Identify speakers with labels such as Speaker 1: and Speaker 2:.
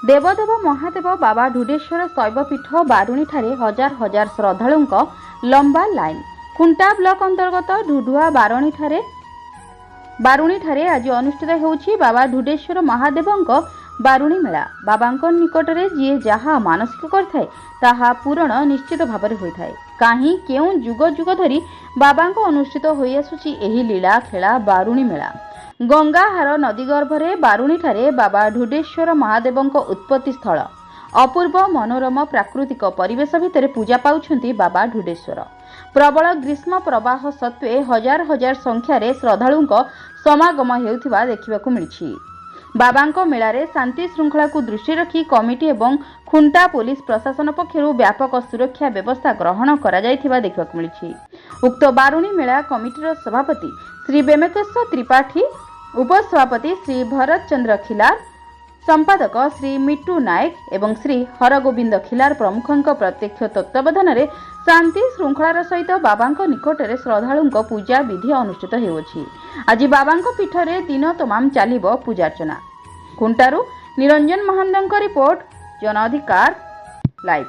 Speaker 1: देवदेव महादेव बाबा ढुडेश्वर शैवपीठ बारुणी ठारे हजार हजार श्रद्धालुंक लंबा लाइन। खुंटा ब्लॉक अंतर्गत ढुढुआ बारुणी ठारे आज अनुष्ठित होउछि बाबा ढुडेश्वर महादेवंक बारुणी मेला। बाबांक निकटरे जी जहा मानसिक करथाय ताहा पूरण निश्चित भाବରେ होइथाय। काहीं केउ जुग जुग धरी बाबांक अनुष्ठित होई आसुछि एही लीला खेला बारुणी मेला। गंगाहार नदी गर्भरे बारुणी ठारे बाबा ढुडेश्वर महादेवंक उत्पत्ति स्थल। अपूर्व मनोरम प्राकृतिक परिवेश भितर पूजा पाउछंती बाबा ढुडेश्वर। प्रबल ग्रीष्म प्रवाह सत्वे हजार हजार संख्यार श्रद्धालुंक समागम हेउथिबा देखिबाकू मिलिछि। बाबांक मेलारे शांति श्रृंखला को दृष्टि रखी कमिटी एवं खुंटा पुलिस प्रशासन पक्षरु व्यापक सुरक्षा व्यवस्था ग्रहण करा जायथिबा देखिबाकू मिलिछि। उक्त बारुणी मेला कमिटीर सभापति श्री बेमेकेश्वर त्रिपाठी, उपसभापति श्री भरत चंद्र खिलार, संपादक श्री मिट्टू नायक एवं श्री हरगोविंद खिलार प्रमुखंक प्रत्यक्ष तत्वावधान में शांति श्रृंखलार सहित बाबांक निकटरे श्रद्धालुंक पूजा विधि अनुष्ठित हेउछि। आज बाबांक पीठरे दिन तमाम चलिबो पूजार्चना। खुंटारू निरंजन महानंदंक रिपोर्ट, जन अधिकार लाइव।